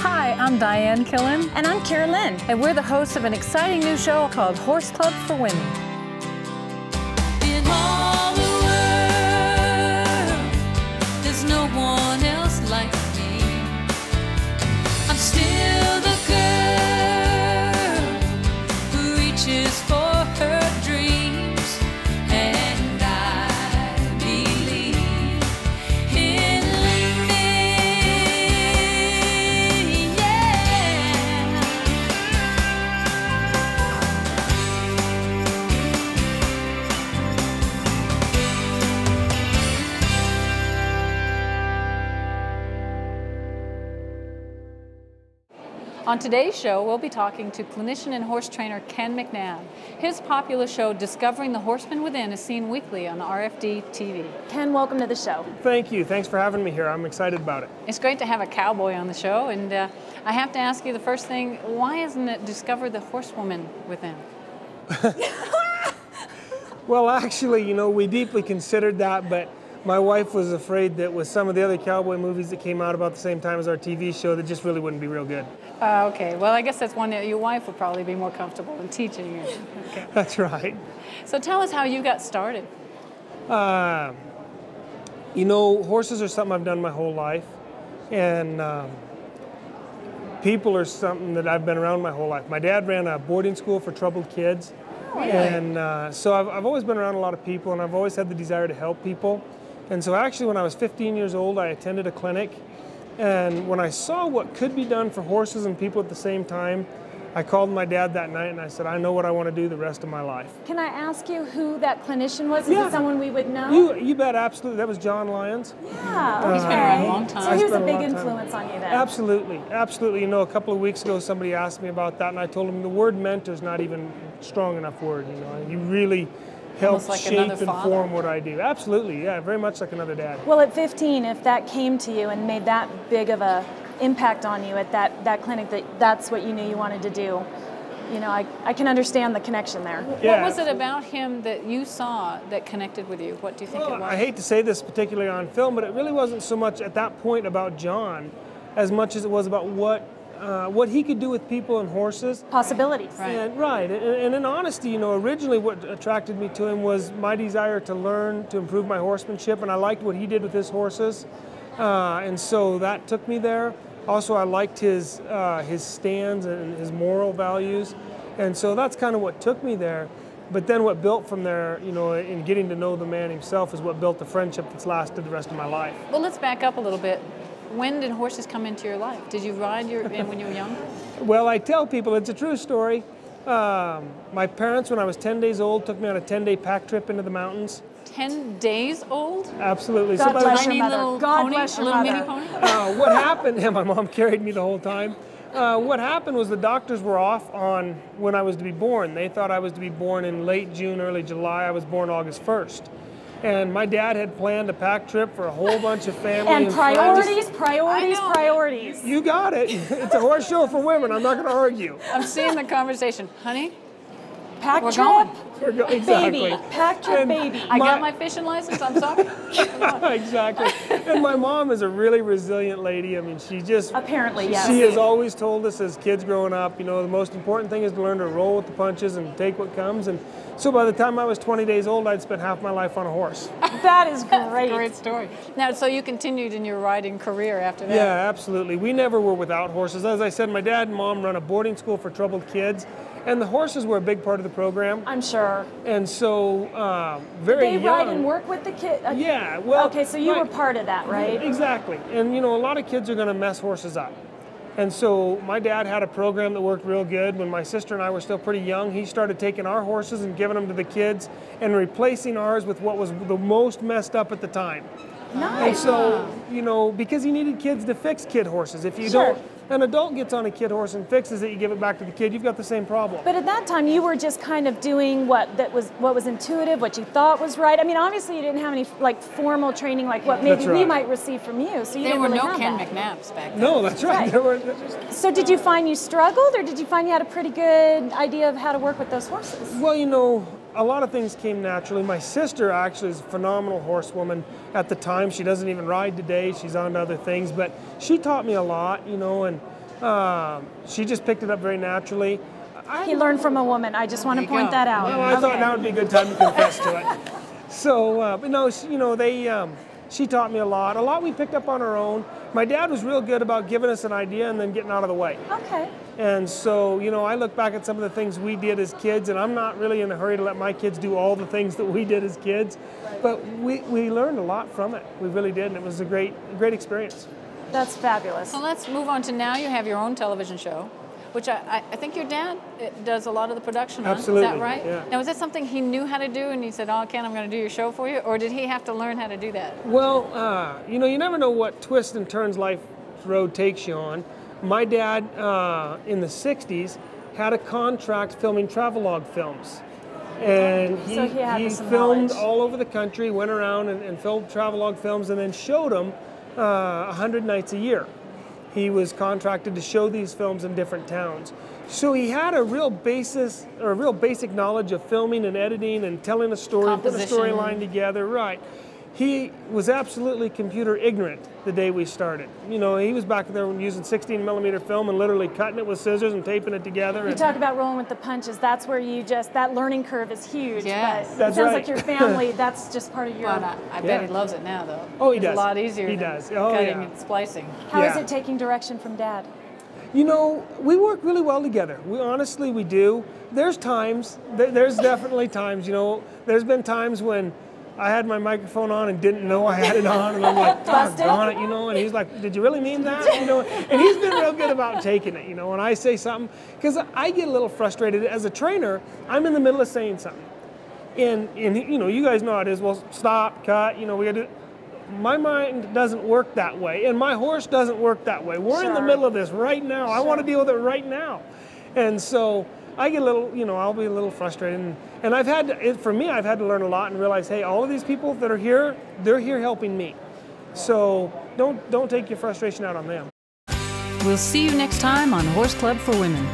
Hi, I'm Dianne Killen. And I'm Cara Lynn. And we're the hosts of an exciting new show called Horse Club for Women. In all the world, there's no one else like me. I'm still the girl who reaches for her dreams, and I believe in me, yeah. On today's show, we'll be talking to clinician and horse trainer Ken McNabb. His popular show, Discovering the Horseman Within, is seen weekly on RFD-TV. Ken, welcome to the show. Thank you. Thanks for having me here. I'm excited about it. It's great to have a cowboy on the show, and I have to ask you the first thing, why isn't it Discover the Horsewoman Within? Well, actually, you know, we deeply considered that, but my wife was afraid that with some of the other cowboy movies that came out about the same time as our TV show, that just really wouldn't be real good. Okay, well, I guess that's one that your wife would probably be more comfortable in teaching you. Okay. That's right. So tell us how you got started. You know, horses are something I've done my whole life, and people are something that I've been around my whole life. My dad ran a boarding school for troubled kids, and so I've always been around a lot of people, and I've always had the desire to help people. And so actually when I was 15 years old, I attended a clinic, and when I saw what could be done for horses and people at the same time, I called my dad that night and I said, I know what I want to do the rest of my life. Can I ask you who that clinician was? Is it someone we would know? You bet, absolutely. That was John Lyons. Yeah, He's been around a long time. So he was a spent a big long time. influence on you then. Absolutely, absolutely. You know, a couple of weeks ago, somebody asked me about that, and I told them the word mentor is not even a strong enough word. You know, you really help Almost like shape another and father. form what I do. Absolutely, yeah, very much like another dad. Well, at 15, if that came to you and made that big of a impact on you at that clinic, that's what you knew you wanted to do, you know, I can understand the connection there. What was it about him that you saw that connected with you? What do you think it was? I hate to say this particularly on film, but it really wasn't so much at that point about John as much as it was about what he could do with people and horses. Possibilities. Right. And in honesty, you know, originally what attracted me to him was my desire to learn to improve my horsemanship, and I liked what he did with his horses, and so that took me there. Also, I liked his stands and his moral values, and so that's kind of what took me there. But then what built from there, you know, in getting to know the man himself is what built the friendship that's lasted the rest of my life. Well, let's back up a little bit. When did horses come into your life? Did you ride when you were younger? Well, I tell people, it's a true story. My parents, when I was 10 days old, took me on a 10-day pack trip into the mountains. 10 days old? Absolutely. God by the bless time- your mother. Little God pony, bless your little mother. mini pony? What happened, and my mom carried me the whole time. What happened was the doctors were off on when I was to be born. They thought I was to be born in late June, early July. I was born August 1st. And my dad had planned a pack trip for a whole bunch of family And friends. priorities. You got it. It's a horse show for women. I'm not going to argue. I'm seeing the conversation. Honey, Pack we're trip, going. Exactly. baby. Pack trip, And baby. I got my fishing license, I'm sorry. Come on. Exactly. And my mom is a really resilient lady. I mean, she just... Apparently, yes. She has always told us as kids growing up, you know, the most important thing is to learn to roll with the punches and take what comes. And so by the time I was 20 days old, I'd spent half my life on a horse. That is great. Great story. Now, so you continued in your riding career after that? Yeah, absolutely. We never were without horses. As I said, my dad and mom run a boarding school for troubled kids, and the horses were a big part of the program. I'm sure. And so, very They young. ride and work with the kid? Yeah, well... Okay, so you were part of that, right? Exactly. And, you know, a lot of kids are going to mess horses up. And so my dad had a program that worked real good. When my sister and I were still pretty young, he started taking our horses and giving them to the kids and replacing ours with what was the most messed up at the time. Nice. And so, you know, because he needed kids to fix kid horses. If you Sure. don't, an adult gets on a kid horse and fixes it, you give it back to the kid, you've got the same problem. But at that time, you were just kind of doing what was intuitive, what you thought was right. I mean, obviously, you didn't have any like formal training like what maybe That's right. we might receive from you. So you There didn't were really no have Ken that. McNabbs back then. No, that's right. Right. There were, So did you find you struggled, or did you find you had a pretty good idea of how to work with those horses? well, you know, a lot of things came naturally. My sister actually is a phenomenal horsewoman at the time. She doesn't even ride today. She's on to other things, but she taught me a lot, you know, and She just picked it up very naturally. He learned from a woman. I just want to point that out. Well, I thought now would be a good time to confess to it. So, but no, you know, she taught me a lot. A lot we picked up on our own. My dad was real good about giving us an idea and then getting out of the way. Okay. And so, you know, I look back at some of the things we did as kids, and I'm not really in a hurry to let my kids do all the things that we did as kids, but we learned a lot from it. We really did, and it was a great experience. That's fabulous. So let's move on to now you have your own television show, which I think your dad does a lot of the production on. Absolutely. Is that right? Yeah. Now, is that something he knew how to do and he said, oh, Ken, I'm going to do your show for you? Or did he have to learn how to do that? Well, you know, you never know what twists and turns life road takes you on. My dad, in the 60s, had a contract filming travelogue films. And he filmed all over the country, went around and filmed travelogue films and then showed them 100 nights a year. He was contracted to show these films in different towns. So he had a real basic knowledge of filming and editing and telling a story, putting a storyline together, right. He was absolutely computer ignorant the day we started. You know, he was back there using 16mm film and literally cutting it with scissors and taping it together. You talk about rolling with the punches. That's where that learning curve is huge. Yes. But it sounds like your family, that's just part of your... Well, I bet he loves it now, though. Oh, he does. It's a lot easier than cutting and splicing. How is it taking direction from Dad? You know, we work really well together. We do. There's times, there's definitely times, you know, there's been times when I had my microphone on and didn't know I had it on, and I'm like, doggone it, you know, and he's like, did you really mean that? You know, and he's been real good about taking it, you know, when I say something, because I get a little frustrated. As a trainer, I'm in the middle of saying something. And you know, you guys know how it is, well, stop, cut, you know, we got to, my mind doesn't work that way, and my horse doesn't work that way. We're in the middle of this right now. I want to deal with it right now. And so I get a little, you know, I'll be a little frustrated. And I've had to, for me, I've had to learn a lot and realize, hey, all of these people that are here, they're here helping me. So don't take your frustration out on them. We'll see you next time on Horse Club for Women.